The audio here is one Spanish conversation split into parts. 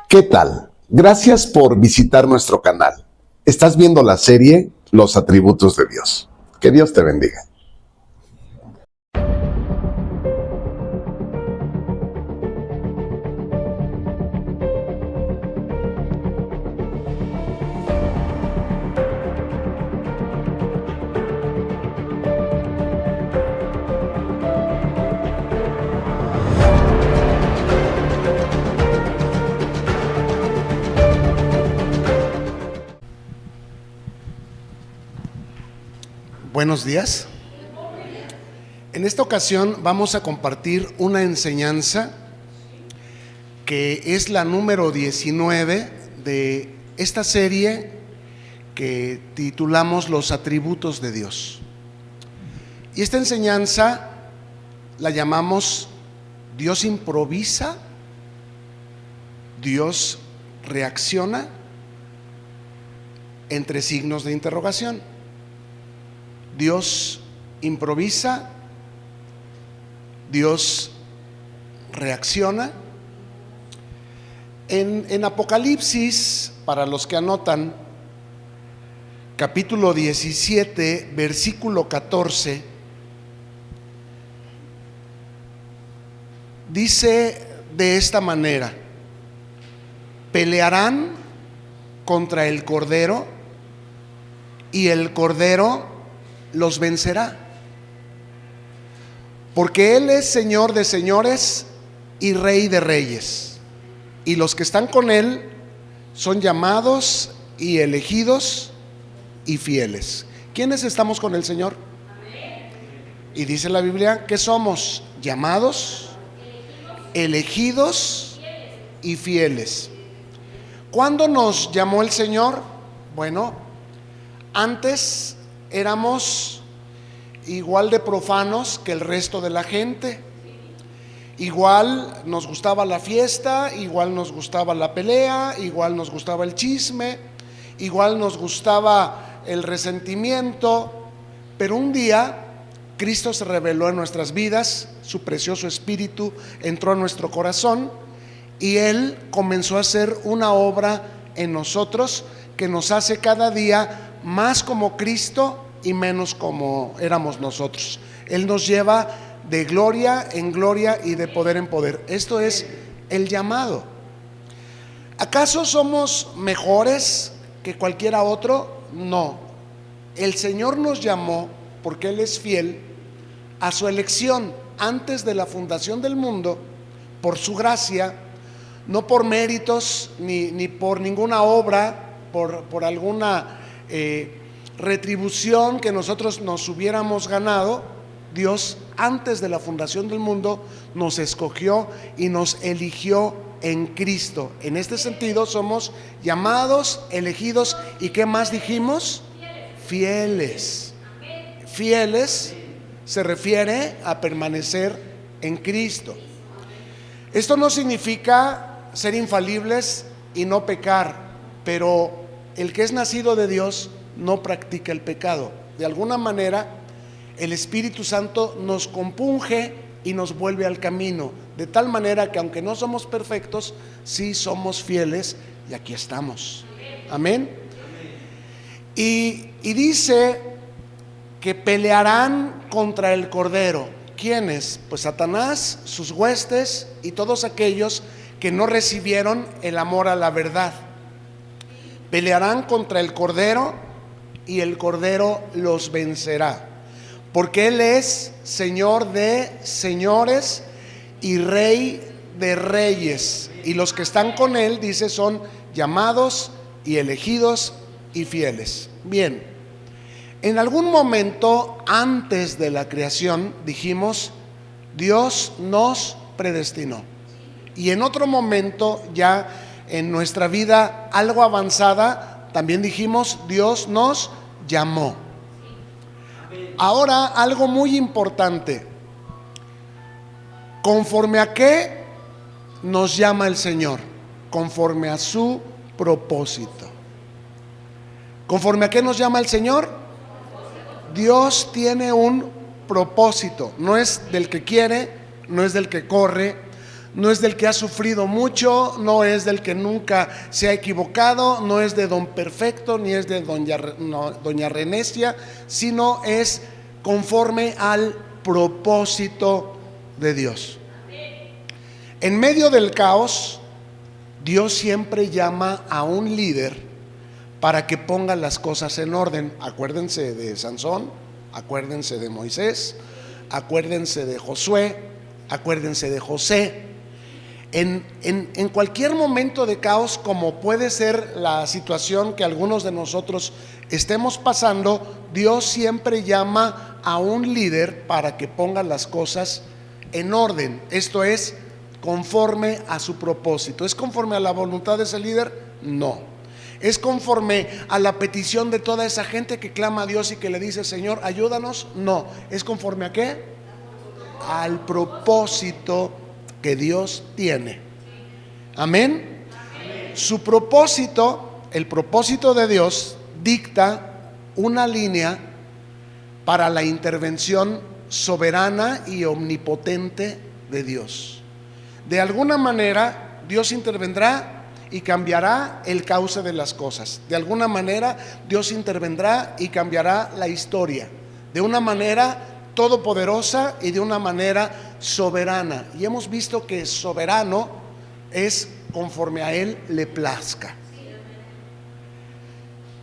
¿Qué tal? Gracias por visitar nuestro canal. Estás viendo la serie Los Atributos de Dios. Que Dios te bendiga. Buenos días. En esta ocasión vamos a compartir una enseñanza que es la número 19 de esta serie que titulamos Los Atributos de Dios. Y esta enseñanza la llamamos Dios improvisa, Dios reacciona, entre signos de interrogación. Dios improvisa, Dios reacciona. En Apocalipsis, para los que anotan, capítulo 17, versículo 14, dice de esta manera: pelearán contra el Cordero y el Cordero los vencerá, porque Él es Señor de señores y Rey de reyes, y los que están con Él son llamados y elegidos y fieles. ¿Quiénes estamos con el Señor? Y dice la Biblia que somos llamados, elegidos y fieles. ¿Cuándo nos llamó el Señor? Bueno, antes éramos igual de profanos que el resto de la gente. Igual nos gustaba la fiesta, igual nos gustaba la pelea, igual nos gustaba el chisme, igual nos gustaba el resentimiento. Pero un día Cristo se reveló en nuestras vidas, su precioso Espíritu entró en nuestro corazón y Él comenzó a hacer una obra en nosotros que nos hace cada día más como Cristo y menos como éramos nosotros. Él nos lleva de gloria en gloria y de poder en poder. Esto es el llamado. ¿Acaso somos mejores que cualquiera otro? No. El Señor nos llamó, porque Él es fiel, a su elección antes de la fundación del mundo, por su gracia, no por méritos ni por ninguna obra, por alguna retribución que nosotros nos hubiéramos ganado. Dios, antes de la fundación del mundo, nos escogió y nos eligió en Cristo. En este sentido somos llamados, elegidos y ¿qué más dijimos? Fieles. Fieles se refiere a permanecer en Cristo. Esto no significa ser infalibles y no pecar, pero el que es nacido de Dios no practica el pecado. De alguna manera, el Espíritu Santo nos compunge y nos vuelve al camino, de tal manera que aunque no somos perfectos, sí somos fieles y aquí estamos. Amén. Y dice que pelearán contra el Cordero. ¿Quiénes? Pues Satanás, sus huestes y todos aquellos que no recibieron el amor a la verdad. Pelearán contra el Cordero y el Cordero los vencerá, porque Él es Señor de señores y Rey de reyes, y los que están con Él, dice, son llamados y elegidos y fieles. Bien, en algún momento antes de la creación dijimos Dios nos predestinó, y en otro momento ya en nuestra vida algo avanzada también dijimos Dios nos llamó. Ahora algo muy importante: ¿conforme a qué nos llama el Señor? Conforme a su propósito. ¿Conforme a qué nos llama el Señor? Dios tiene un propósito. No es del que quiere, no es del que corre, no es del que ha sufrido mucho, no es del que nunca se ha equivocado, no es de don perfecto, ni es de doña Renecia, sino es conforme al propósito de Dios. En medio del caos, Dios siempre llama a un líder para que ponga las cosas en orden. Acuérdense de Sansón, acuérdense de Moisés, acuérdense de Josué, acuérdense de José. En cualquier momento de caos, como puede ser la situación que algunos de nosotros estemos pasando, Dios siempre llama a un líder para que ponga las cosas en orden. Esto es conforme a su propósito. ¿Es conforme a la voluntad de ese líder? No. ¿Es conforme a la petición de toda esa gente que clama a Dios y que le dice: Señor, ayúdanos? No. ¿Es conforme a qué? Al propósito que Dios tiene. Amén. Su propósito, el propósito de Dios, dicta una línea para la intervención soberana y omnipotente de Dios. De alguna manera, Dios intervendrá y cambiará el cauce de las cosas. De alguna manera, Dios intervendrá y cambiará la historia. De una manera todopoderosa y de una manera soberana. Y hemos visto que soberano es conforme a Él le plazca.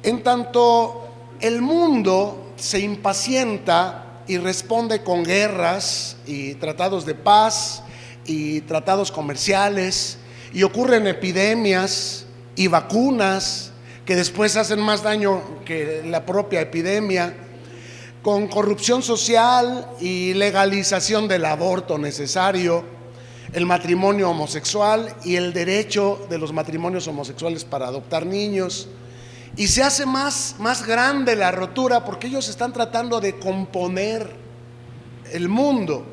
En tanto el mundo se impacienta y responde con guerras y tratados de paz y tratados comerciales, y ocurren epidemias y vacunas que después hacen más daño que la propia epidemia, con corrupción social y legalización del aborto necesario, el matrimonio homosexual y el derecho de los matrimonios homosexuales para adoptar niños. Y se hace más grande la rotura porque ellos están tratando de componer el mundo.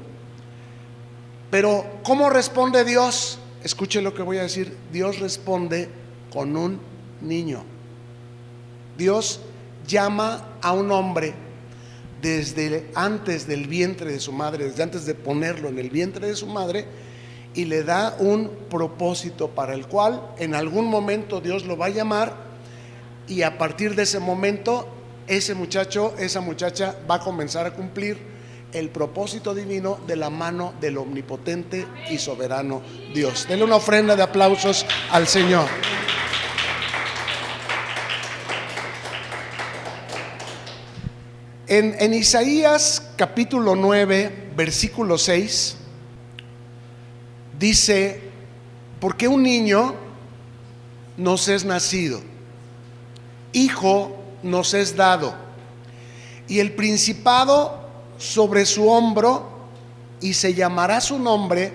Pero ¿cómo responde Dios? Escuche lo que voy a decir. Dios responde con un niño. Dios llama a un hombre desde antes del vientre de su madre, desde antes de ponerlo en el vientre de su madre, y le da un propósito para el cual en algún momento Dios lo va a llamar, y a partir de ese momento ese muchacho, esa muchacha va a comenzar a cumplir el propósito divino de la mano del omnipotente y soberano Dios. Denle una ofrenda de aplausos al Señor. En Isaías capítulo 9, versículo 6, dice: porque un niño nos es nacido, hijo nos es dado, y el principado sobre su hombro, y se llamará su nombre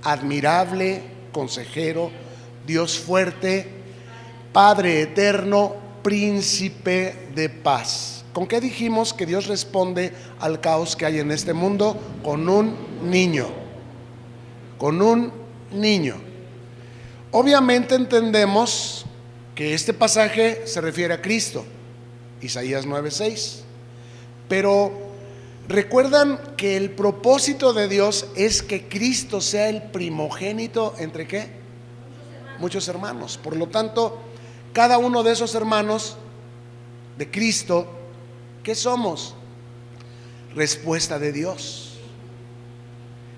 admirable, consejero, Dios fuerte, Padre eterno, príncipe de paz. ¿Con qué dijimos que Dios responde al caos que hay en este mundo? Con un niño. Con un niño. Obviamente entendemos que este pasaje se refiere a Cristo, Isaías 9:6. Pero recuerdan que el propósito de Dios es que Cristo sea el primogénito entre ¿qué? Muchos hermanos. Por lo tanto, cada uno de esos hermanos de Cristo, ¿qué somos? Respuesta de Dios.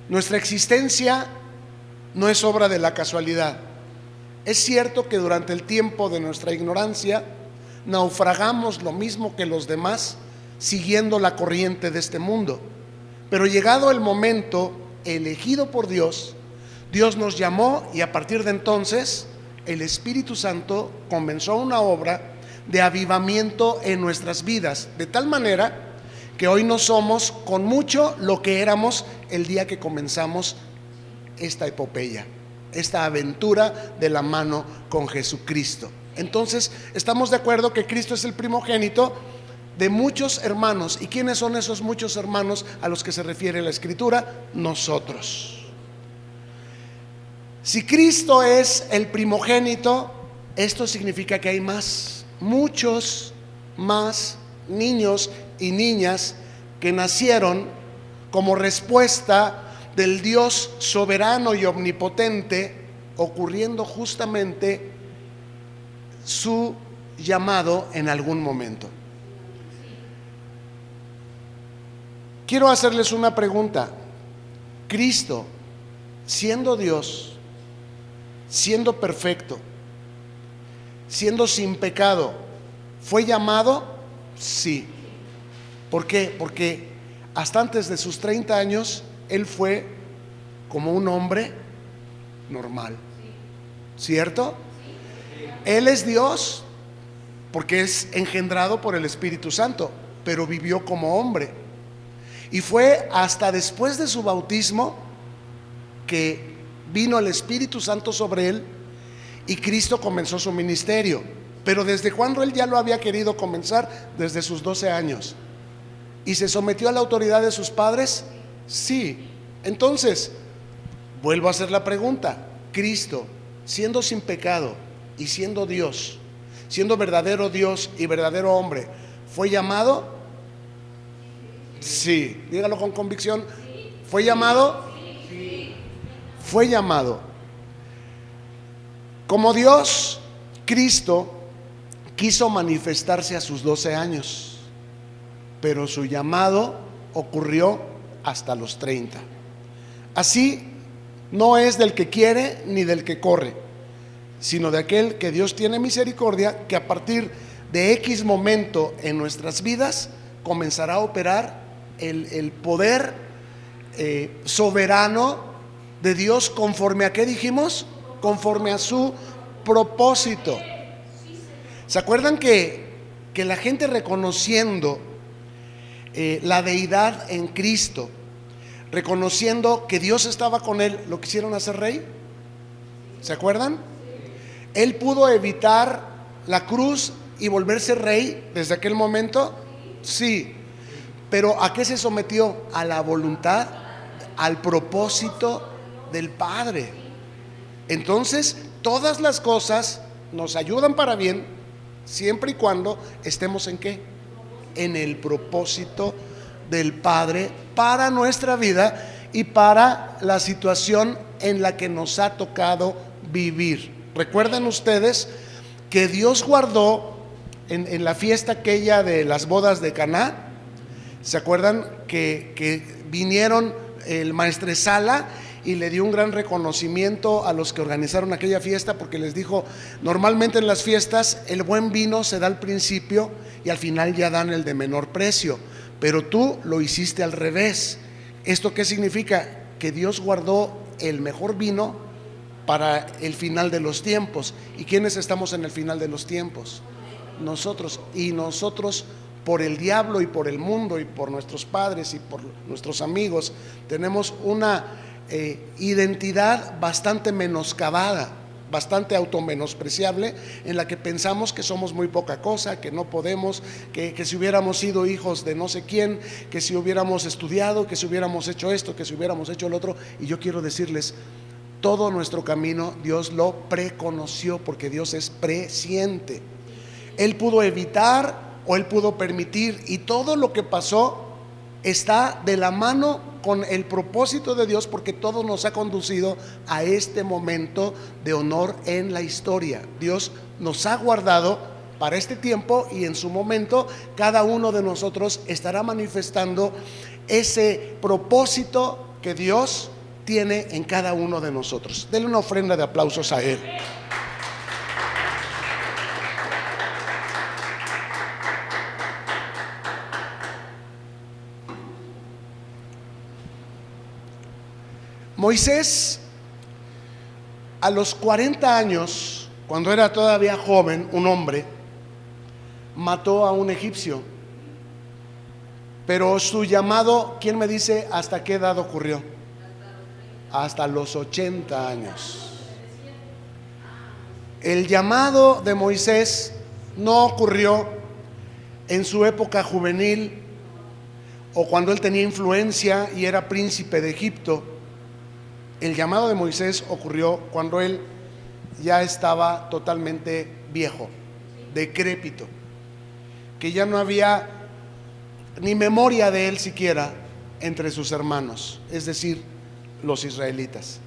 Nuestra existencia no es obra de la casualidad. Es cierto que durante el tiempo de nuestra ignorancia naufragamos lo mismo que los demás, siguiendo la corriente de este mundo. Pero llegado el momento elegido por Dios, Dios nos llamó, y a partir de entonces el Espíritu Santo comenzó una obra de avivamiento en nuestras vidas, de tal manera que hoy no somos con mucho lo que éramos el día que comenzamos esta epopeya, esta aventura de la mano con Jesucristo. Entonces, estamos de acuerdo que Cristo es el primogénito de muchos hermanos. ¿Y quiénes son esos muchos hermanos a los que se refiere la Escritura? Nosotros. Si Cristo es el primogénito, esto significa que hay muchos más niños y niñas que nacieron como respuesta del Dios soberano y omnipotente, ocurriendo justamente su llamado en algún momento. Quiero hacerles una pregunta. Cristo, siendo Dios, siendo perfecto, siendo sin pecado, ¿fue llamado? Sí. ¿Por qué? Porque hasta antes de sus 30 años, Él fue como un hombre normal. ¿Cierto? Él es Dios porque es engendrado por el Espíritu Santo, pero vivió como hombre. Y fue hasta después de su bautismo que vino el Espíritu Santo sobre él y Cristo comenzó su ministerio. Pero ¿desde cuándo él ya lo había querido comenzar? Desde sus 12 años. ¿Y se sometió a la autoridad de sus padres? Sí. Entonces, vuelvo a hacer la pregunta. Cristo, siendo sin pecado y siendo Dios, siendo verdadero Dios y verdadero hombre, ¿fue llamado? Sí. Dígalo con convicción. ¿Fue llamado? Fue llamado. Como Dios, Cristo quiso manifestarse a sus 12 años, pero su llamado ocurrió hasta los 30. Así no es del que quiere ni del que corre, sino de aquel que Dios tiene misericordia, que a partir de X momento en nuestras vidas comenzará a operar el poder soberano de Dios, conforme a ¿qué dijimos? Conforme a su propósito. ¿Se acuerdan que la gente, reconociendo la deidad en Cristo, reconociendo que Dios estaba con él, lo quisieron hacer rey? ¿Se acuerdan? Él pudo evitar la cruz y volverse rey desde aquel momento. Sí. Pero ¿a qué se sometió? A la voluntad, al propósito del Padre. Entonces, todas las cosas nos ayudan para bien, siempre y cuando estemos ¿en qué? En el propósito del Padre para nuestra vida y para la situación en la que nos ha tocado vivir. Recuerden ustedes que Dios guardó en la fiesta aquella de las bodas de Caná. ¿Se acuerdan que vinieron el maestresala y le dio un gran reconocimiento a los que organizaron aquella fiesta? Porque les dijo, normalmente en las fiestas el buen vino se da al principio y al final ya dan el de menor precio, pero tú lo hiciste al revés. ¿Esto qué significa? Que Dios guardó el mejor vino para el final de los tiempos. ¿Y quiénes estamos en el final de los tiempos? Nosotros. Y nosotros, por el diablo y por el mundo y por nuestros padres y por nuestros amigos, tenemos una identidad bastante menoscabada, bastante automenospreciable, en la que pensamos que somos muy poca cosa, que no podemos, que si hubiéramos sido hijos de no sé quién, que si hubiéramos estudiado, que si hubiéramos hecho esto, que si hubiéramos hecho el otro. Y yo quiero decirles, todo nuestro camino Dios lo preconoció, porque Dios es presciente. Él pudo evitar o Él pudo permitir, y todo lo que pasó está de la mano con el propósito de Dios, porque todo nos ha conducido a este momento de honor en la historia. Dios nos ha guardado para este tiempo, y en su momento cada uno de nosotros estará manifestando ese propósito que Dios tiene en cada uno de nosotros. Denle una ofrenda de aplausos a Él. Moisés, a los 40 años, cuando era todavía joven, un hombre, mató a un egipcio. Pero su llamado, ¿quién me dice hasta qué edad ocurrió? Hasta los 80 años. El llamado de Moisés no ocurrió en su época juvenil o cuando él tenía influencia y era príncipe de Egipto. El llamado de Moisés ocurrió cuando él ya estaba totalmente viejo, decrépito, que ya no había ni memoria de él siquiera entre sus hermanos. Es decir, los israelitas.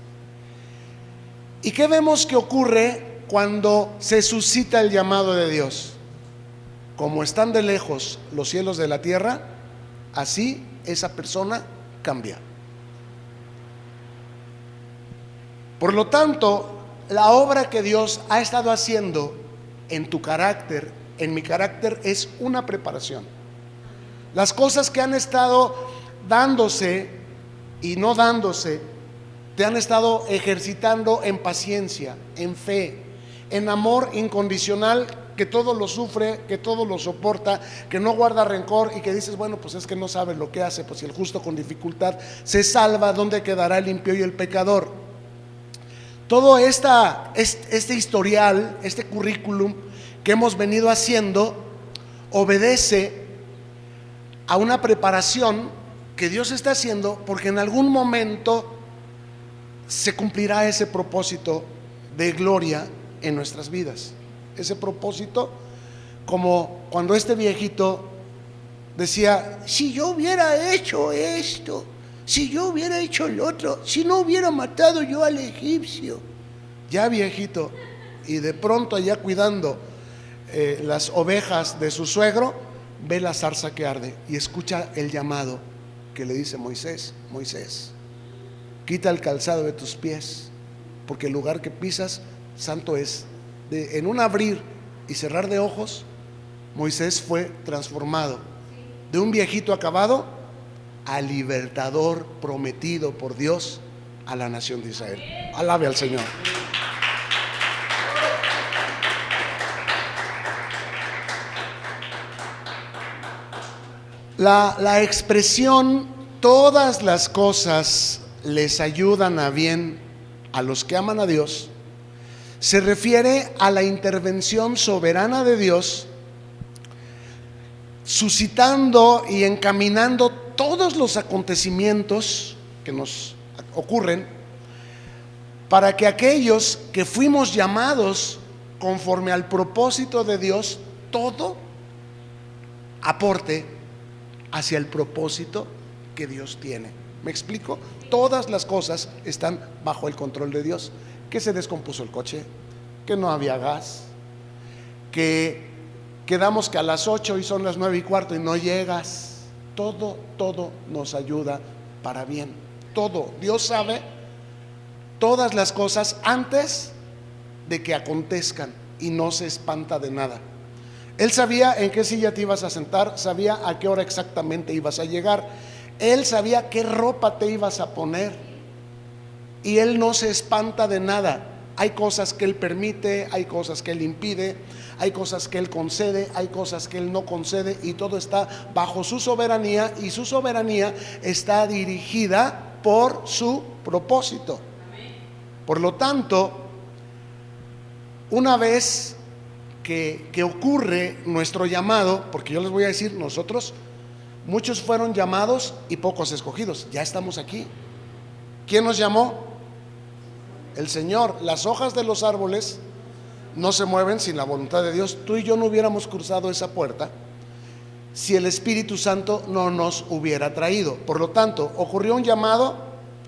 ¿Y qué vemos que ocurre cuando se suscita el llamado de Dios? Como están de lejos los cielos de la tierra, así esa persona cambia. Por lo tanto, la obra que Dios ha estado haciendo en tu carácter, en mi carácter, es una preparación. Las cosas que han estado dándose y no dándose, te han estado ejercitando en paciencia, en fe, en amor incondicional, que todo lo sufre, que todo lo soporta, que no guarda rencor, y que dices, bueno, pues es que no sabe lo que hace. Pues si el justo con dificultad se salva, ¿dónde quedará el impío y el pecador? Todo este historial, este currículum que hemos venido haciendo, obedece a una preparación que Dios está haciendo, porque en algún momento se cumplirá ese propósito de gloria en nuestras vidas. Ese propósito, como cuando este viejito decía, si yo hubiera hecho esto, si yo hubiera hecho el otro, si no hubiera matado yo al egipcio. Ya viejito, y de pronto allá cuidando las ovejas de su suegro, ve la zarza que arde y escucha el llamado que le dice Moisés: Moisés, quita el calzado de tus pies, porque el lugar que pisas santo es. En un abrir y cerrar de ojos, Moisés fue transformado de un viejito acabado al libertador prometido por Dios a la nación de Israel. Alabe al Señor. La expresión todas las cosas les ayudan a bien a los que aman a Dios se refiere a la intervención soberana de Dios, suscitando y encaminando todos los acontecimientos que nos ocurren para que aquellos que fuimos llamados conforme al propósito de Dios, todo aporte hacia el propósito que Dios tiene. ¿Me explico? Todas las cosas están bajo el control de Dios. Que se descompuso el coche, que no había gas, que quedamos que a las 8 y son las 9:15 y no llegas. Todo nos ayuda para bien. Todo. Dios sabe todas las cosas antes de que acontezcan y no se espanta de nada. Él sabía en qué silla te ibas a sentar, sabía a qué hora exactamente ibas a llegar, Él sabía qué ropa te ibas a poner, y Él no se espanta de nada. Hay cosas que Él permite, hay cosas que Él impide, hay cosas que Él concede, hay cosas que Él no concede, y todo está bajo su soberanía, y su soberanía está dirigida por su propósito. Por lo tanto, una vez que ocurre nuestro llamado, porque yo les voy a decir, nosotros, muchos fueron llamados y pocos escogidos. Ya estamos aquí. ¿Quién nos llamó? El Señor. Las hojas de los árboles no se mueven sin la voluntad de Dios. Tú y yo no hubiéramos cruzado esa puerta si el Espíritu Santo no nos hubiera traído. Por lo tanto, ¿ocurrió un llamado?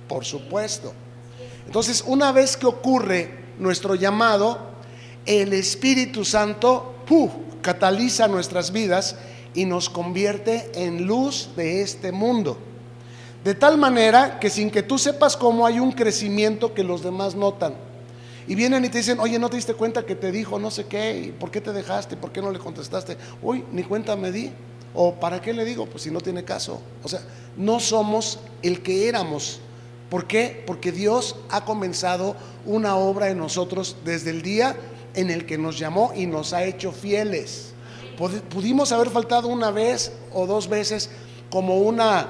Por supuesto. Entonces, una vez que ocurre nuestro llamado, el Espíritu Santo cataliza nuestras vidas y nos convierte en luz de este mundo. De tal manera que sin que tú sepas cómo, hay un crecimiento que los demás notan. Y vienen y te dicen: oye, ¿no te diste cuenta que te dijo no sé qué? ¿Y por qué te dejaste? ¿Por qué no le contestaste? Uy, ni cuenta me di. ¿O para qué le digo? Pues si no tiene caso. O sea, no somos el que éramos. ¿Por qué? Porque Dios ha comenzado una obra en nosotros desde el día en el que nos llamó y nos ha hecho fieles. Pudimos haber faltado una vez o dos veces como una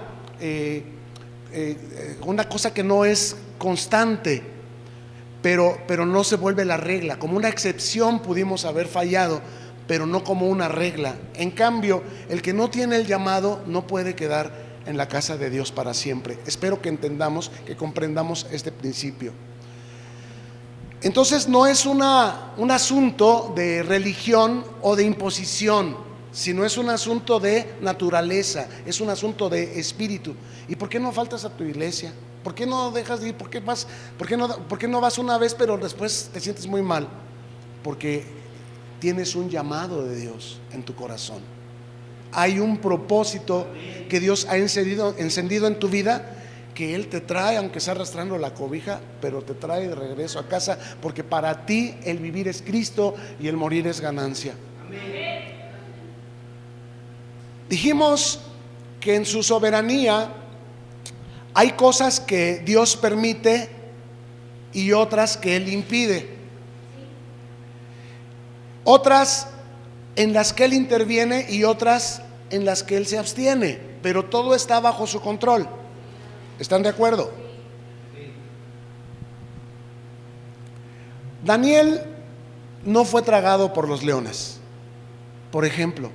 cosa que no es constante, pero no se vuelve la regla. Como una excepción pudimos haber fallado, pero no como una regla. En cambio, el que no tiene el llamado no puede quedar en la casa de Dios para siempre. Espero que entendamos, que comprendamos este principio. Entonces no es un asunto de religión o de imposición, sino es un asunto de naturaleza, es un asunto de espíritu. ¿Y por qué no faltas a tu iglesia? ¿Por qué no dejas de ir? ¿Por qué no vas una vez pero después te sientes muy mal? Porque tienes un llamado de Dios en tu corazón. Hay un propósito que Dios ha encendido en tu vida, que Él te trae, aunque sea arrastrando la cobija, pero te trae de regreso a casa, porque para ti el vivir es Cristo y el morir es ganancia. Dijimos que en su soberanía hay cosas que Dios permite y otras que Él impide. Otras en las que Él interviene y otras en las que Él se abstiene, pero todo está bajo su control. ¿Están de acuerdo? Daniel no fue tragado por los leones, por ejemplo,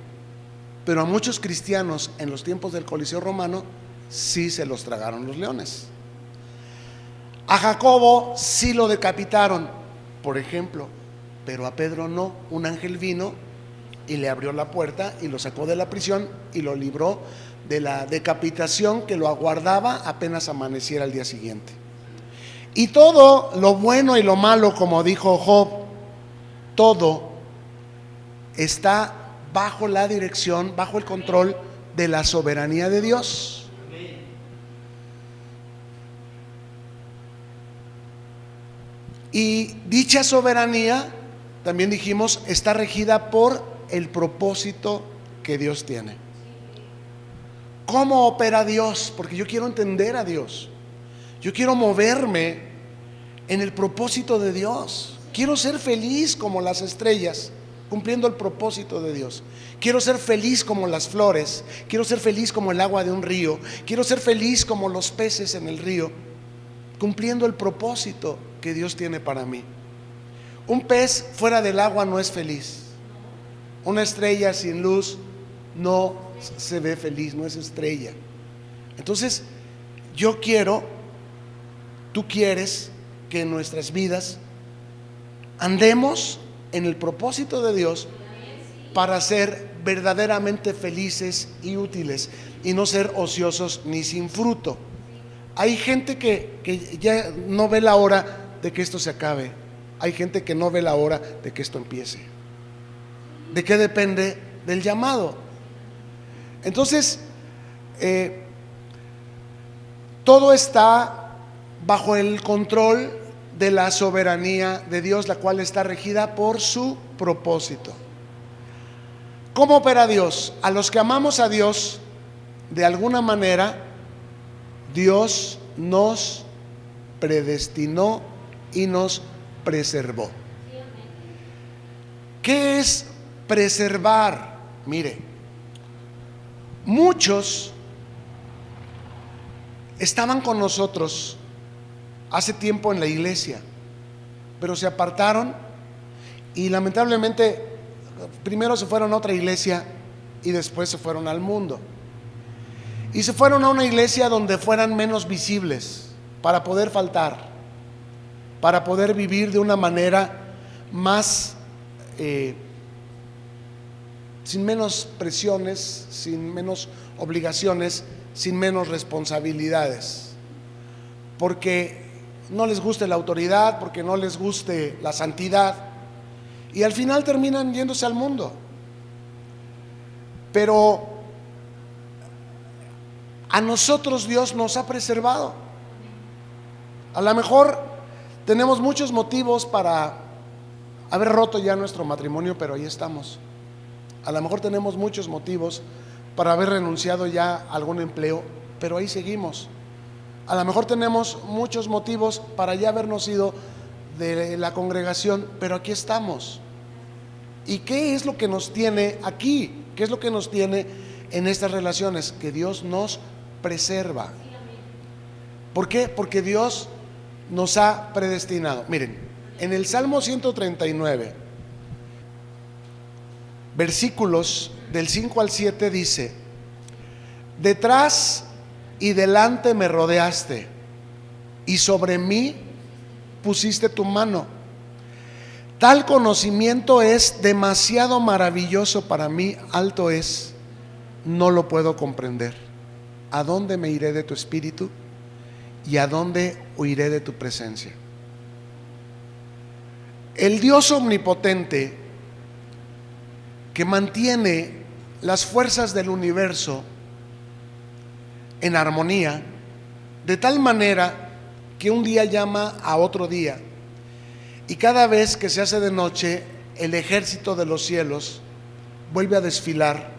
pero a muchos cristianos en los tiempos del Coliseo Romano sí se los tragaron los leones. A Jacobo sí lo decapitaron, por ejemplo, pero a Pedro no. Un ángel vino y le abrió la puerta y lo sacó de la prisión y lo libró de la decapitación que lo aguardaba apenas amaneciera el día siguiente. Y todo lo bueno y lo malo, como dijo Job, todo está bajo la dirección, bajo el control de la soberanía de Dios. Y dicha soberanía, también dijimos, está regida por el propósito que Dios tiene. ¿Cómo opera Dios? Porque yo quiero entender a Dios. Yo quiero moverme en el propósito de Dios. Quiero ser feliz como las estrellas, cumpliendo el propósito de Dios. Quiero ser feliz como las flores. Quiero ser feliz como el agua de un río. Quiero ser feliz como los peces en el río, cumpliendo el propósito que Dios tiene para mí. Un pez fuera del agua no es feliz. Una estrella sin luz no se ve feliz, no es estrella. Entonces, yo quiero, tú quieres que en nuestras vidas andemos en el propósito de Dios para ser verdaderamente felices y útiles y no ser ociosos ni sin fruto. Hay gente que ya no ve la hora de que esto se acabe. Hay gente que no ve la hora de que esto empiece. ¿De qué depende? Del llamado. Entonces, todo está bajo el control de la soberanía de Dios, la cual está regida por su propósito. ¿Cómo opera Dios? A los que amamos a Dios, de alguna manera, Dios nos predestinó y nos preservó. ¿Qué es preservar? Mire, muchos estaban con nosotros hace tiempo en la iglesia, pero se apartaron y lamentablemente primero se fueron a otra iglesia y después se fueron al mundo. Y se fueron a una iglesia donde fueran menos visibles para poder faltar, para poder vivir de una manera más sin menos presiones, sin menos obligaciones, sin menos responsabilidades, porque no les guste la autoridad, porque no les guste la santidad, y al final terminan yéndose al mundo. Pero a nosotros Dios nos ha preservado. A lo mejor tenemos muchos motivos para haber roto ya nuestro matrimonio, pero ahí estamos. A lo mejor tenemos muchos motivos para haber renunciado ya a algún empleo, pero ahí seguimos. A lo mejor tenemos muchos motivos para ya habernos ido de la congregación, pero aquí estamos. ¿Y qué es lo que nos tiene aquí? ¿Qué es lo que nos tiene en estas relaciones? Que Dios nos preserva. ¿Por qué? Porque Dios nos ha predestinado. Miren, en el Salmo 139, versículos del 5 al 7 dice: detrás y delante me rodeaste, y sobre mí pusiste tu mano. Tal conocimiento es demasiado maravilloso para mí, alto es, no lo puedo comprender. ¿A dónde me iré de tu espíritu? ¿Y a dónde huiré de tu presencia? El Dios omnipotente que mantiene las fuerzas del universo en armonía, de tal manera que un día llama a otro día, y cada vez que se hace de noche, el ejército de los cielos vuelve a desfilar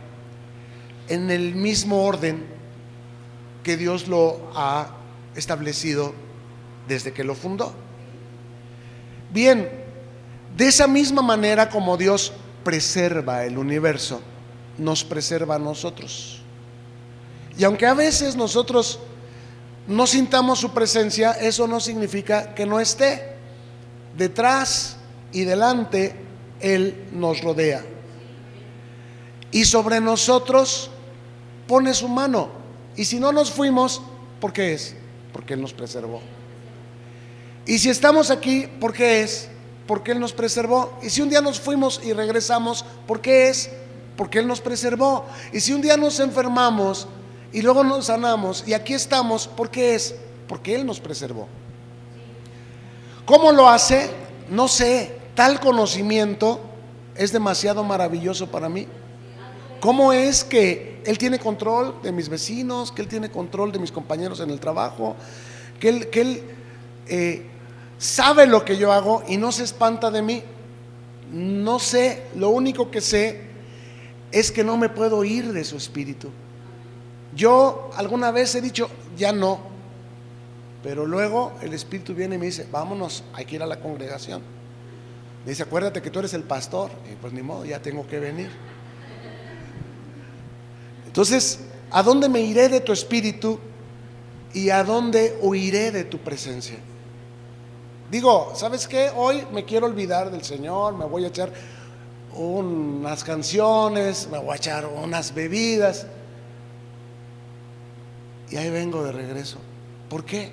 en el mismo orden que Dios lo ha establecido desde que lo fundó. Bien, de esa misma manera como Dios preserva el universo, nos preserva a nosotros. Y aunque a veces nosotros no sintamos su presencia, eso no significa que no esté. Detrás y delante Él nos rodea, y sobre nosotros pone su mano. Y si no nos fuimos, ¿por qué es? Porque Él nos preservó. Y si estamos aquí, ¿por qué es? Porque Él nos preservó. Y si un día nos fuimos y regresamos, ¿por qué es? Porque Él nos preservó. Y si un día nos enfermamos y luego nos sanamos y aquí estamos, ¿por qué es? Porque Él nos preservó. ¿Cómo lo hace? No sé. Tal conocimiento es demasiado maravilloso para mí. ¿Cómo es que Él tiene control de mis vecinos, que Él tiene control de mis compañeros en el trabajo, que Él sabe lo que yo hago y no se espanta de mí? No sé. Lo único que sé es que no me puedo ir de su espíritu. Yo alguna vez he dicho, ya no, pero luego el espíritu viene y me dice, vámonos, hay que ir a la congregación. Me dice, acuérdate que tú eres el pastor. Y pues ni modo, ya tengo que venir. Entonces, ¿a dónde me iré de tu espíritu y a dónde huiré de tu presencia? Digo, ¿sabes qué? Hoy me quiero olvidar del Señor, me voy a echar unas canciones, me voy a echar unas bebidas, y ahí vengo de regreso. ¿Por qué?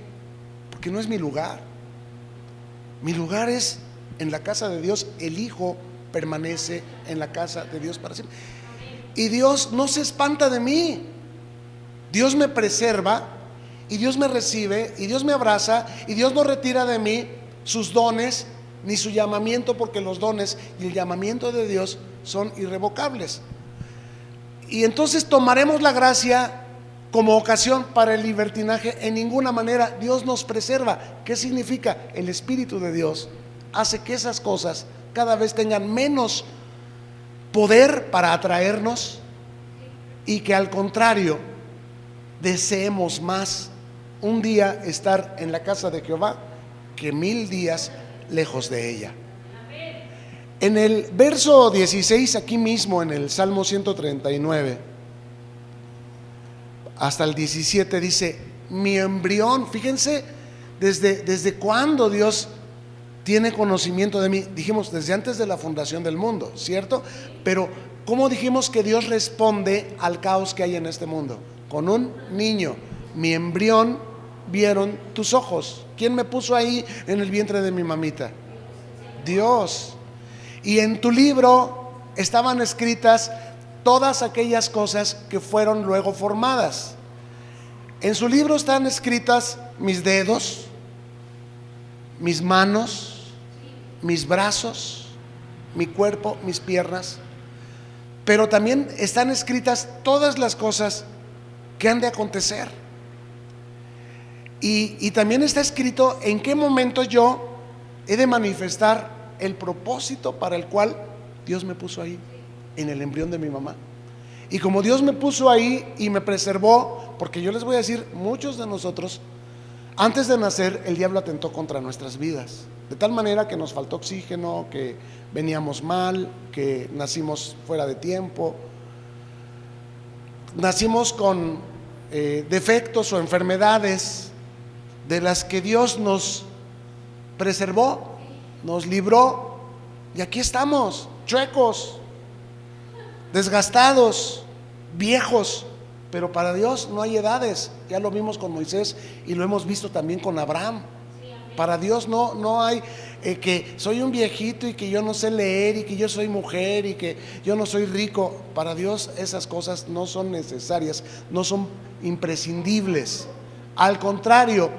Porque no es mi lugar. Mi lugar es en la casa de Dios. El Hijo permanece en la casa de Dios para siempre. Y Dios no se espanta de mí. Dios me preserva, y Dios me recibe, y Dios me abraza, y Dios no retira de mí sus dones ni su llamamiento, porque los dones y el llamamiento de Dios son irrevocables. Y entonces tomaremos la gracia como ocasión para el libertinaje. En ninguna manera. Dios nos preserva. ¿Qué significa? El Espíritu de Dios hace que esas cosas cada vez tengan menos poder para atraernos, y que al contrario deseemos más un día estar en la casa de Jehová que 1000 días lejos de ella. En el verso 16, aquí mismo en el Salmo 139 hasta el 17, dice, mi embrión. Fíjense desde cuándo Dios tiene conocimiento de mí. Dijimos desde antes de la fundación del mundo, ¿cierto? Pero ¿cómo dijimos que Dios responde al caos que hay en este mundo? Con un niño. Mi embrión vieron tus ojos. ¿Quién me puso ahí en el vientre de mi mamita? Dios. Y en tu libro estaban escritas todas aquellas cosas que fueron luego formadas. En su libro están escritas mis dedos, mis manos, mis brazos, mi cuerpo, mis piernas, pero también están escritas todas las cosas que han de acontecer. Y también está escrito en qué momento yo he de manifestar el propósito para el cual Dios me puso ahí, en el embrión de mi mamá. Y como Dios me puso ahí y me preservó, porque yo les voy a decir, muchos de nosotros, antes de nacer, el diablo atentó contra nuestras vidas, de tal manera que nos faltó oxígeno, que veníamos mal, que nacimos fuera de tiempo, nacimos con defectos o enfermedades de las que Dios nos preservó, nos libró, y aquí estamos, chuecos, desgastados, viejos. Pero para Dios no hay edades. Ya lo vimos con Moisés y lo hemos visto también con Abraham. Para Dios no hay que soy un viejito y que yo no sé leer y que yo soy mujer y que yo no soy rico. Para Dios esas cosas no son necesarias, no son imprescindibles. Al contrario,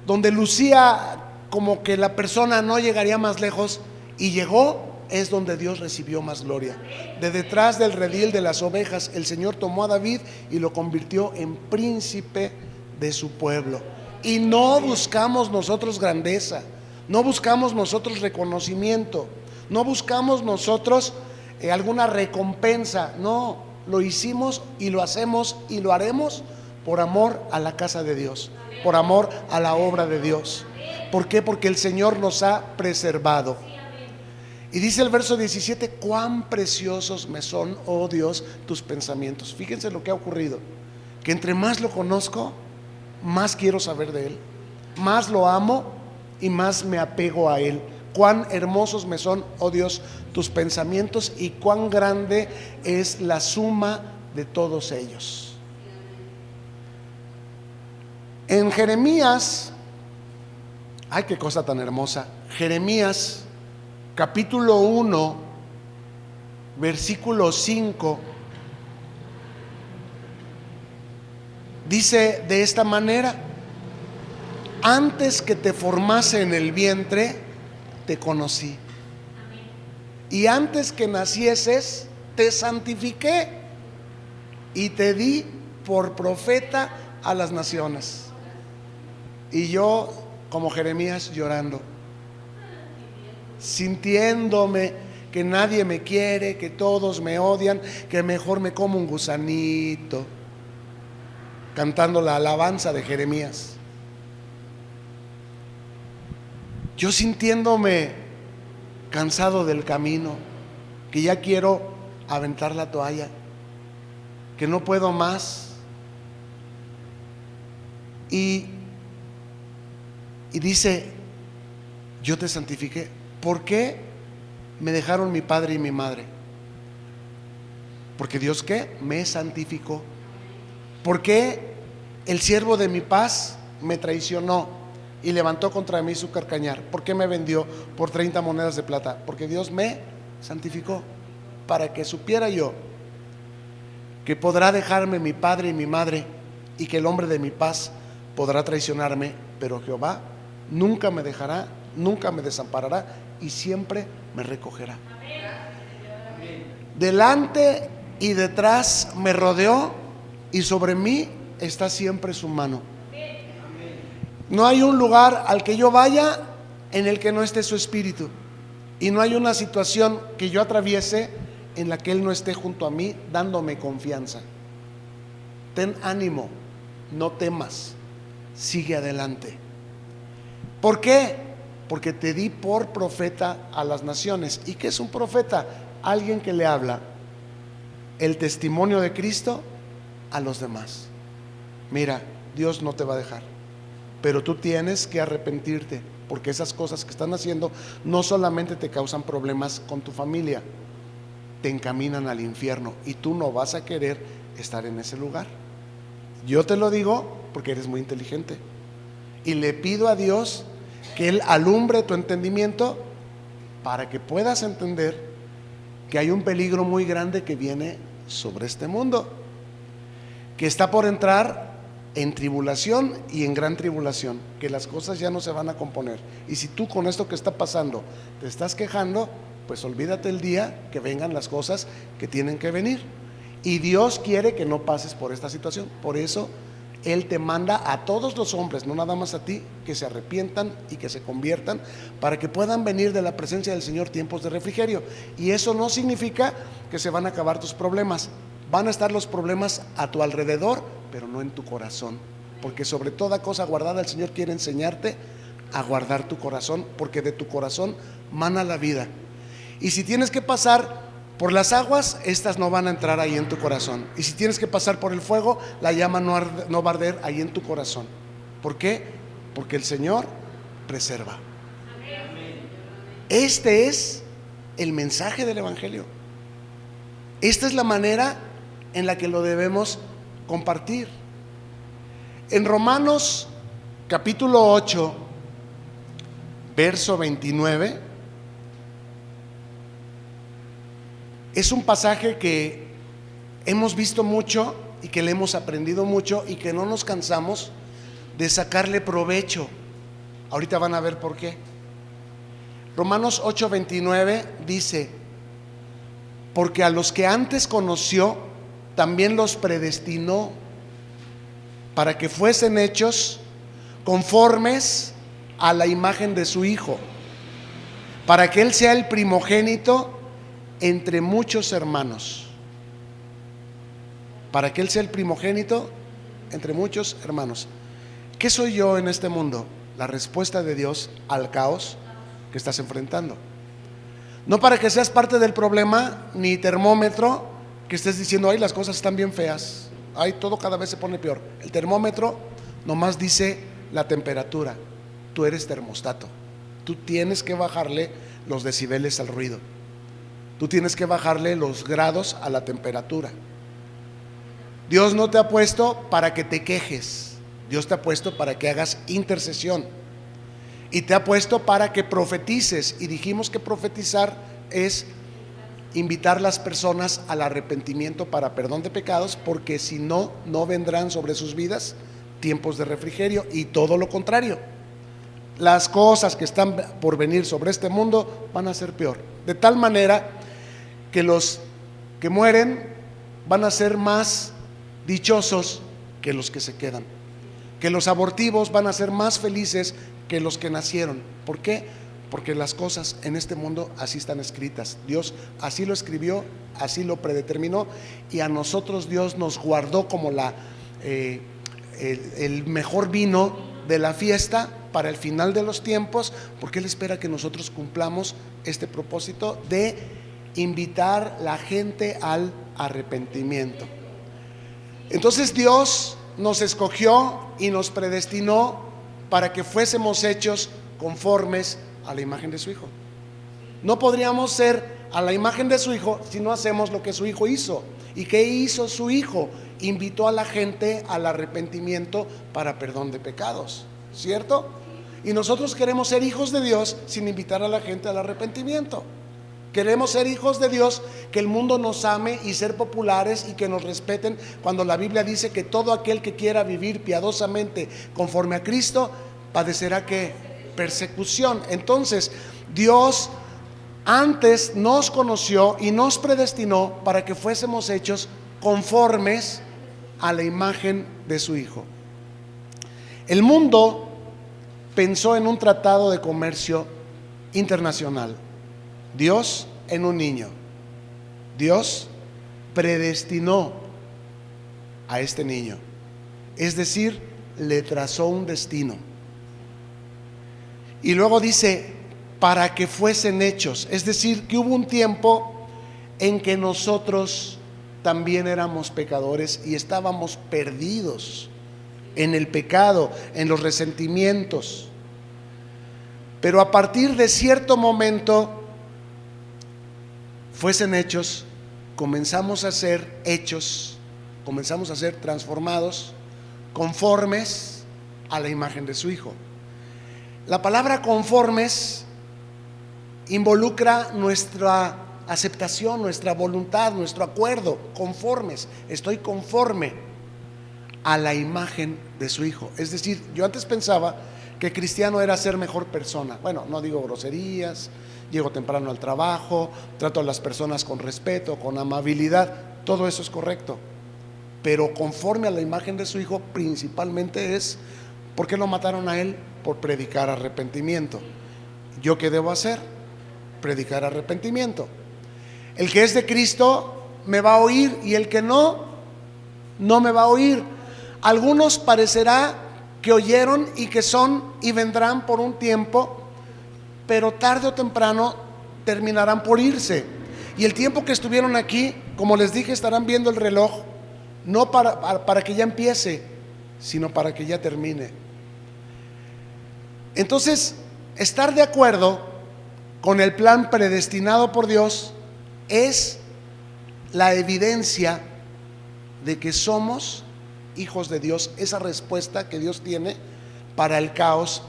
donde lucía como que la persona no llegaría más lejos y llegó, es donde Dios recibió más gloria. De detrás del redil de las ovejas, el Señor tomó a David y lo convirtió en príncipe de su pueblo. Y no buscamos nosotros grandeza, no buscamos nosotros reconocimiento, no buscamos nosotros alguna recompensa. No, lo hicimos y lo hacemos y lo haremos por amor a la casa de Dios, por amor a la obra de Dios. ¿Por qué? Porque el Señor nos ha preservado. Y dice el verso 17: cuán preciosos me son, oh Dios, tus pensamientos. Fíjense lo que ha ocurrido, que entre más lo conozco, más quiero saber de Él, más lo amo y más me apego a Él. Cuán hermosos me son, oh Dios, tus pensamientos, y cuán grande es la suma de todos ellos. En Jeremías, ay, qué cosa tan hermosa. Jeremías capítulo 1, versículo 5, dice de esta manera: antes que te formase en el vientre, te conocí, y antes que nacieses, te santifiqué, y te di por profeta a las naciones. Y yo, como Jeremías, llorando, sintiéndome que nadie me quiere, que todos me odian, que mejor me como un gusanito, cantando la alabanza de Jeremías. Yo sintiéndome cansado del camino, que ya quiero aventar la toalla, que no puedo más. Y dice: yo te santifiqué. ¿Por qué me dejaron mi padre y mi madre? Porque Dios, ¿qué? Me santificó. ¿Por qué el siervo de mi paz me traicionó y levantó contra mí su carcañar? ¿Por qué me vendió por 30 monedas de plata? Porque Dios me santificó, para que supiera yo que podrá dejarme mi padre y mi madre, y que el hombre de mi paz podrá traicionarme, pero Jehová nunca me dejará, nunca me desamparará, y siempre me recogerá. Delante y detrás me rodeó, y sobre mí está siempre su mano. No hay un lugar al que yo vaya en el que no esté su espíritu, y no hay una situación que yo atraviese en la que Él no esté junto a mí, dándome confianza. Ten ánimo, no temas, sigue adelante. ¿Por qué? Porque te di por profeta a las naciones. ¿Y qué es un profeta? Alguien que le habla el testimonio de Cristo a los demás. Mira, Dios no te va a dejar, pero tú tienes que arrepentirte, porque esas cosas que están haciendo no solamente te causan problemas con tu familia, te encaminan al infierno, y tú no vas a querer estar en ese lugar. Yo te lo digo porque eres muy inteligente, y le pido a Dios que Él alumbre tu entendimiento para que puedas entender que hay un peligro muy grande que viene sobre este mundo, que está por entrar en tribulación y en gran tribulación, que las cosas ya no se van a componer. Y si tú con esto que está pasando te estás quejando, pues olvídate el día que vengan las cosas que tienen que venir. Y Dios quiere que no pases por esta situación. Por eso Él te manda a todos los hombres, no nada más a ti, que se arrepientan y que se conviertan, para que puedan venir de la presencia del Señor tiempos de refrigerio. Y eso no significa que se van a acabar tus problemas. Van a estar los problemas a tu alrededor, pero no en tu corazón, porque sobre toda cosa guardada el Señor quiere enseñarte a guardar tu corazón, porque de tu corazón mana la vida. Y si tienes que pasar por las aguas, estas no van a entrar ahí en tu corazón. Y si tienes que pasar por el fuego, la llama no va a arder ahí en tu corazón. ¿Por qué? Porque el Señor preserva. Este es el mensaje del Evangelio. Esta es la manera en la que lo debemos compartir. En Romanos capítulo 8, verso 29, es un pasaje que hemos visto mucho y que le hemos aprendido mucho, y que no nos cansamos de sacarle provecho Ahorita van a ver por qué. Romanos 8:29 dice: porque a los que antes conoció, también los predestinó para que fuesen hechos conformes a la imagen de su Hijo, para que Él sea el primogénito entre muchos hermanos. Para que Él sea el primogénito entre muchos hermanos. ¿Qué soy yo en este mundo? La respuesta de Dios al caos que estás enfrentando. No para que seas parte del problema, ni termómetro que estés diciendo: ay, las cosas están bien feas, ay, todo cada vez se pone peor. El termómetro nomás dice la temperatura. Tú eres termostato. Tú tienes que bajarle los decibeles al ruido. Tú tienes que bajarle los grados a la temperatura. Dios no te ha puesto para que te quejes. Dios te ha puesto para que hagas intercesión. Y te ha puesto para que profetices. Y dijimos que profetizar es invitar a las personas al arrepentimiento para perdón de pecados, porque si no, no vendrán sobre sus vidas tiempos de refrigerio, y todo lo contrario. Las cosas que están por venir sobre este mundo van a ser peor. De tal manera que los que mueren van a ser más dichosos que los que se quedan. Que los abortivos van a ser más felices que los que nacieron. ¿Por qué? Porque las cosas en este mundo así están escritas. Dios así lo escribió, así lo predeterminó, y a nosotros Dios nos guardó como el mejor vino de la fiesta para el final de los tiempos, porque Él espera que nosotros cumplamos este propósito de invitar la gente al arrepentimiento. Entonces Dios nos escogió y nos predestinó para que fuésemos hechos conformes a la imagen de su Hijo. No podríamos ser a la imagen de su Hijo si no hacemos lo que su Hijo hizo. ¿Y qué hizo su Hijo? Invitó a la gente al arrepentimiento para perdón de pecados, ¿cierto? Y nosotros queremos ser hijos de Dios sin invitar a la gente al arrepentimiento. Queremos ser hijos de Dios, que el mundo nos ame y ser populares y que nos respeten, cuando la Biblia dice que todo aquel que quiera vivir piadosamente conforme a Cristo padecerá ¿qué? Persecución. Entonces Dios antes nos conoció y nos predestinó para que fuésemos hechos conformes a la imagen de su Hijo. El mundo pensó en un tratado de comercio internacional. Dios en un niño. Dios predestinó a este niño, es decir, le trazó un destino. Y luego dice: para que fuesen hechos, es decir, que hubo un tiempo en que nosotros también éramos pecadores y estábamos perdidos en el pecado, en los resentimientos. Pero a partir de cierto momento fuesen hechos, comenzamos a ser hechos, comenzamos a ser transformados conformes a la imagen de su Hijo. La palabra conformes involucra nuestra aceptación, nuestra voluntad, nuestro acuerdo. Conformes, estoy conforme a la imagen de su Hijo. Es decir, yo antes pensaba que cristiano era ser mejor persona. Bueno, no digo groserías, llego temprano al trabajo, trato a las personas con respeto, con amabilidad, todo eso es correcto. Pero conforme a la imagen de su Hijo, principalmente es: ¿por qué lo mataron a Él? Por predicar arrepentimiento. ¿Yo qué debo hacer? Predicar arrepentimiento. El que es de Cristo me va a oír, y el que no, no me va a oír. Algunos parecerá que oyeron y que son y vendrán por un tiempo, pero tarde o temprano terminarán por irse. Y el tiempo que estuvieron aquí, como les dije, estarán viendo el reloj, no para que ya empiece, sino para que ya termine. Entonces, estar de acuerdo con el plan predestinado por Dios es la evidencia de que somos hijos de Dios, esa respuesta que Dios tiene para el caos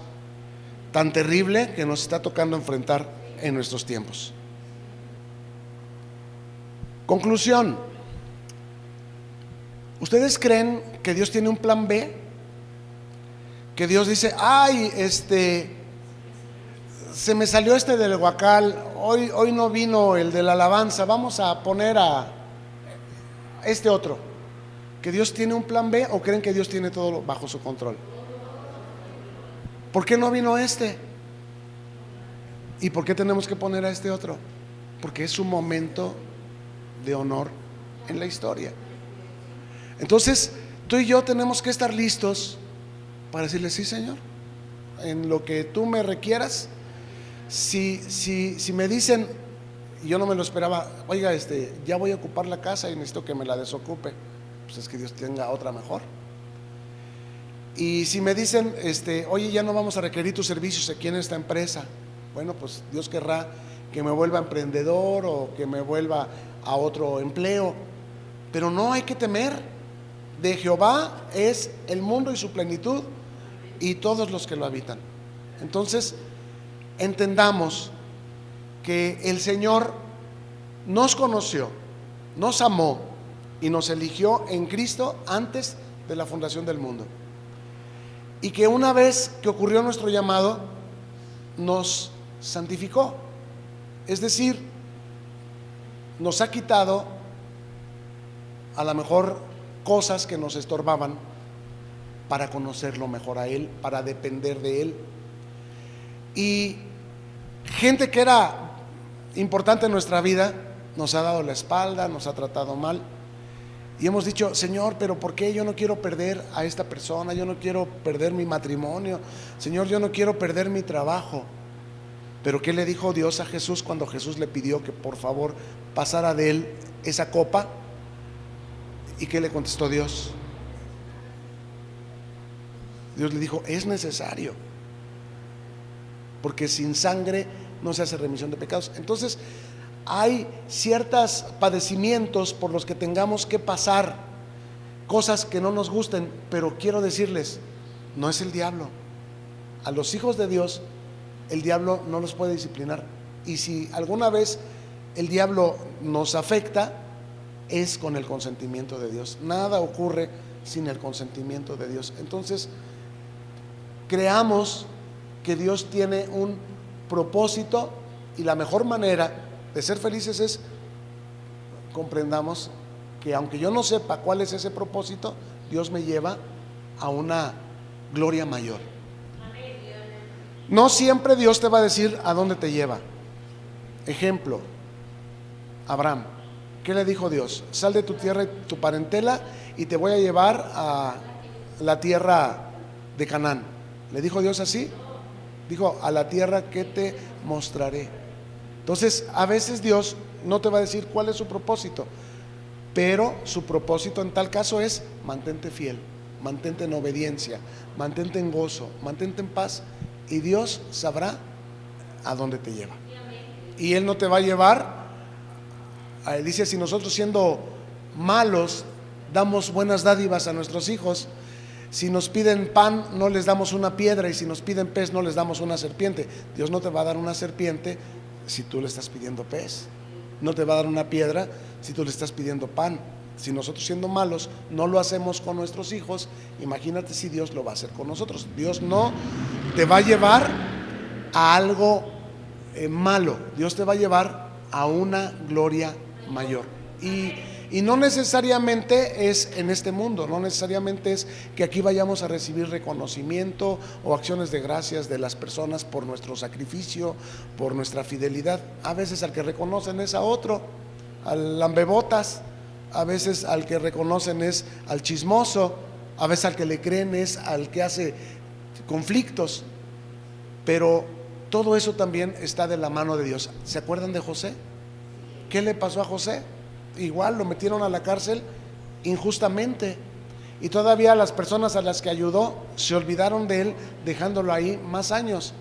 tan terrible que nos está tocando enfrentar en nuestros tiempos. Conclusión: ¿ustedes creen que Dios tiene un plan B? que Dios dice, ay, se me salió del huacal, hoy no vino el de la alabanza, vamos a poner a este otro. ¿Que Dios tiene un plan B o creen que Dios tiene todo bajo su control? ¿Por qué no vino ¿Y por qué tenemos que poner a este otro? Porque es un momento de honor en la historia. Entonces, tú y yo tenemos que estar listos para decirle, sí, Señor, en lo que tú me requieras. Si me dicen, y yo no me lo esperaba, oiga, ya voy a ocupar la casa y necesito que me la desocupe, pues es que Dios tenga otra mejor. Y si me dicen, oye, ya no vamos a requerir tus servicios aquí en esta empresa, bueno, pues Dios querrá que me vuelva emprendedor o que me vuelva a otro empleo. Pero no hay que temer. De Jehová es el mundo y su plenitud y todos los que lo habitan. Entonces, entendamos que el Señor nos conoció, nos amó y nos eligió en Cristo antes de la fundación del mundo. Y que una vez que ocurrió nuestro llamado, nos santificó. Es decir, nos ha quitado a lo mejor cosas que nos estorbaban para conocerlo mejor a Él, para depender de Él. Y gente que era importante en nuestra vida nos ha dado la espalda, nos ha tratado mal. Y hemos dicho, Señor, pero ¿por qué yo no quiero perder a esta persona? Yo no quiero perder mi matrimonio. Señor, yo no quiero perder mi trabajo. Pero ¿qué le dijo Dios a Jesús cuando Jesús le pidió que por favor pasara de él esa copa? ¿Y qué le contestó Dios? Dios le dijo, es necesario, porque sin sangre no se hace remisión de pecados. Entonces, hay ciertos padecimientos por los que tengamos que pasar, cosas que no nos gusten, pero quiero decirles, no es el diablo. A los hijos de Dios, el diablo no los puede disciplinar. Y si alguna vez el diablo nos afecta, es con el consentimiento de Dios. Nada ocurre sin el consentimiento de Dios. Entonces, creamos que Dios tiene un propósito y la mejor manera de ser felices es comprendamos que aunque yo no sepa cuál es ese propósito, Dios me lleva a una gloria mayor. No siempre Dios te va a decir a dónde te lleva. Ejemplo, Abraham, ¿qué le dijo Dios? Sal de tu tierra y tu parentela y te voy a llevar a la tierra de Canaán. ¿Le dijo Dios así? Dijo, a la tierra que te mostraré. Entonces, a veces Dios no te va a decir cuál es su propósito, pero su propósito en tal caso es mantente fiel, mantente en obediencia, mantente en gozo, mantente en paz, y Dios sabrá a dónde te lleva. Y Él no te va a llevar, dice, si nosotros siendo malos damos buenas dádivas a nuestros hijos, si nos piden pan no les damos una piedra, y si nos piden pez no les damos una serpiente. Dios no te va a dar una serpiente si tú le estás pidiendo pez, no te va a dar una piedra si tú le estás pidiendo pan. Si nosotros siendo malos no lo hacemos con nuestros hijos, imagínate si Dios lo va a hacer con nosotros. Dios no te va a llevar a algo malo, Dios te va a llevar a una gloria mayor. Y no necesariamente es en este mundo, no necesariamente es que aquí vayamos a recibir reconocimiento o acciones de gracias de las personas por nuestro sacrificio, por nuestra fidelidad. A veces al que reconocen es a otro, al lambebotas, a veces al que reconocen es al chismoso, a veces al que le creen es al que hace conflictos. Pero todo eso también está de la mano de Dios. ¿Se acuerdan de José? ¿Qué le pasó a José? Igual lo metieron a la cárcel injustamente, y todavía las personas a las que ayudó se olvidaron de él, dejándolo ahí más años.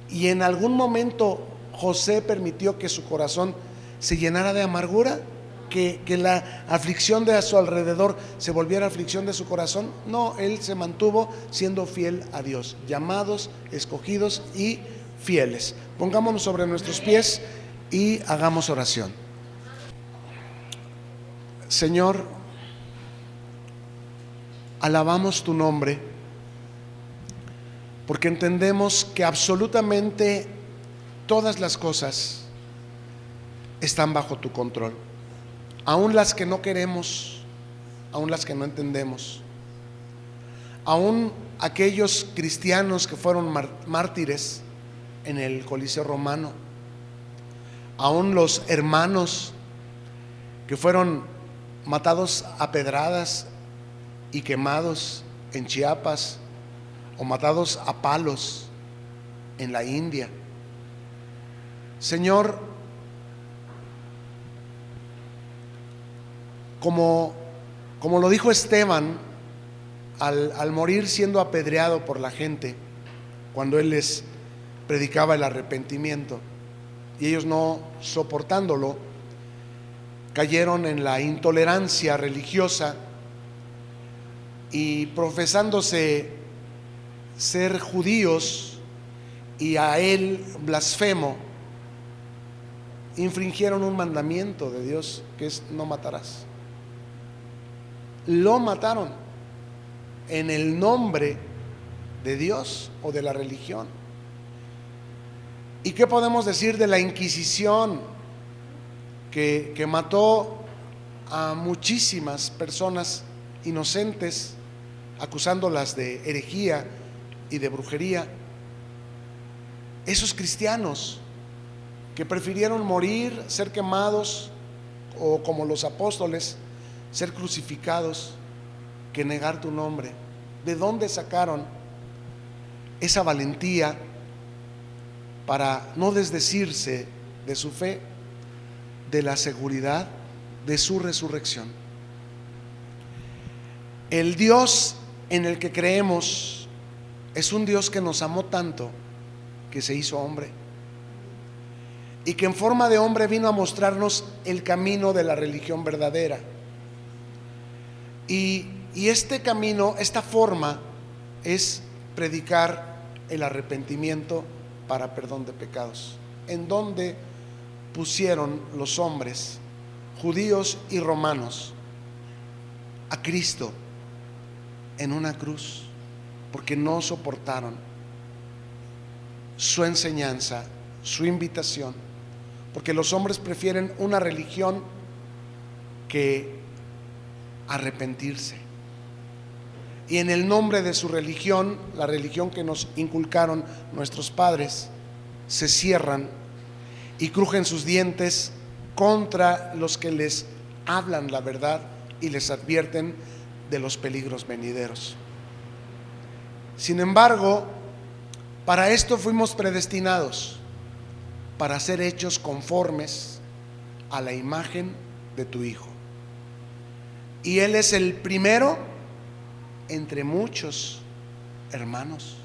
Y en algún momento José permitió que su corazón se llenara de amargura, que la aflicción de a su alrededor se volviera aflicción de su corazón. No, él se mantuvo siendo fiel a Dios, llamados, escogidos y fieles. Pongámonos sobre nuestros pies y hagamos oración. Señor, alabamos tu nombre porque entendemos que absolutamente todas las cosas están bajo tu control, aun las que no queremos, aun las que no entendemos, aun aquellos cristianos que fueron mártires en el Coliseo Romano, aun los hermanos que fueron matados a pedradas y quemados en Chiapas, o matados a palos en la India. Señor, como lo dijo Esteban al morir siendo apedreado por la gente, cuando él les predicaba el arrepentimiento, y ellos no soportándolo, cayeron en la intolerancia religiosa y profesándose ser judíos y a él blasfemo, infringieron un mandamiento de Dios, que es no matarás. Lo mataron en el nombre de Dios o de la religión. ¿Y qué podemos decir de la Inquisición, que mató a muchísimas personas inocentes, acusándolas de herejía y de brujería? Esos cristianos que prefirieron morir, ser quemados, o como los apóstoles, ser crucificados, que negar tu nombre. ¿De dónde sacaron esa valentía para no desdecirse de su fe, de la seguridad de su resurrección? El Dios en el que creemos es un Dios que nos amó tanto que se hizo hombre, y que en forma de hombre vino a mostrarnos el camino de la religión verdadera. Y este camino, esta forma, es predicar el arrepentimiento para perdón de pecados. ¿En donde pusieron los hombres, judíos y romanos, a Cristo? En una cruz, porque no soportaron su enseñanza, su invitación, porque los hombres prefieren una religión que arrepentirse. Y en el nombre de su religión, la religión que nos inculcaron nuestros padres, se cierran y crujen sus dientes contra los que les hablan la verdad y les advierten de los peligros venideros. Sin embargo, para esto fuimos predestinados, para ser hechos conformes a la imagen de tu Hijo. Y Él es el primero entre muchos hermanos,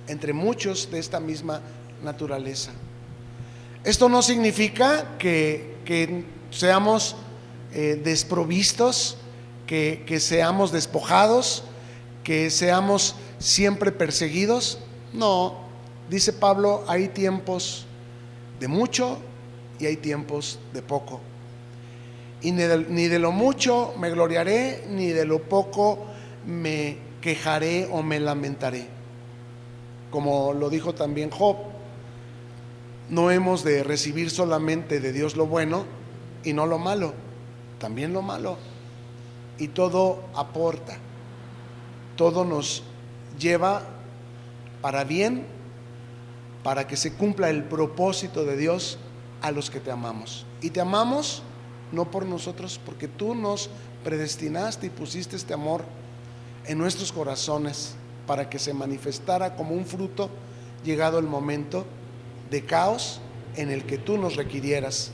entre muchos de esta misma naturaleza. Esto no significa que seamos desprovistos, que seamos despojados, que seamos siempre perseguidos. No, dice Pablo, hay tiempos de mucho y hay tiempos de poco. Y ni de lo mucho me gloriaré, ni de lo poco me quejaré o me lamentaré. Como lo dijo también Job, no hemos de recibir solamente de Dios lo bueno y no lo malo, también lo malo. Y todo aporta, todo nos lleva para bien, para que se cumpla el propósito de Dios a los que te amamos. Y te amamos no por nosotros, porque tú nos predestinaste y pusiste este amor en nuestros corazones para que se manifestara como un fruto llegado el momento de caos en el que tú nos requirieras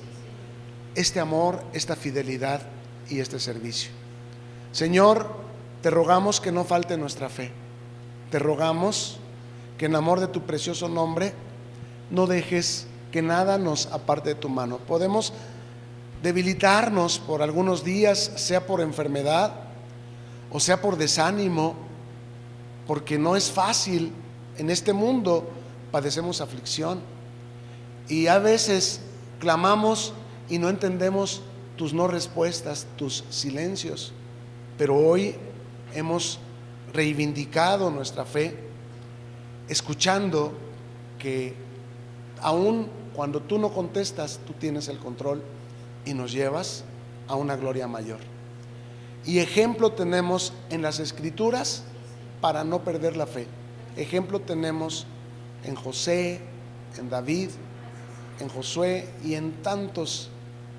este amor, esta fidelidad y este servicio. Señor, te rogamos que no falte nuestra fe. Te rogamos que en amor de tu precioso nombre no dejes que nada nos aparte de tu mano. Podemos debilitarnos por algunos días, sea por enfermedad o sea por desánimo, porque no es fácil. En este mundo padecemos aflicción y a veces clamamos y no entendemos tus no respuestas, tus silencios. Pero hoy hemos reivindicado nuestra fe escuchando que aún cuando tú no contestas, tú tienes el control y nos llevas a una gloria mayor. Y ejemplo tenemos en las Escrituras para no perder la fe. Ejemplo tenemos en José, en David, en Josué y en tantos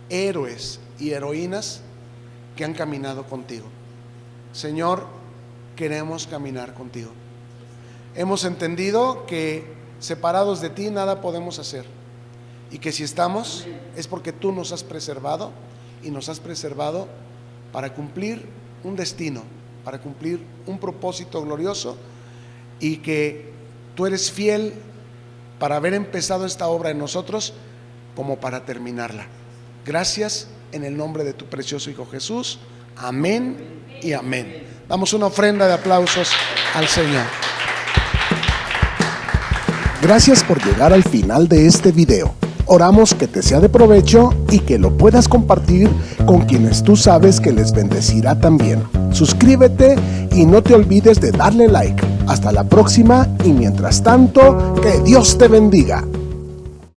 héroes y heroínas que han caminado contigo. Señor, queremos caminar contigo. Hemos entendido que separados de ti nada podemos hacer, y que si estamos es porque tú nos has preservado, y nos has preservado para cumplir un destino, para cumplir un propósito glorioso, y que tú eres fiel para haber empezado esta obra en nosotros como para terminarla. Gracias en el nombre de tu precioso Hijo Jesús. Amén y amén. Damos una ofrenda de aplausos al Señor. Gracias por llegar al final de este video. Oramos que te sea de provecho y que lo puedas compartir con quienes tú sabes que les bendecirá también. Suscríbete y no te olvides de darle like. Hasta la próxima y mientras tanto, que Dios te bendiga.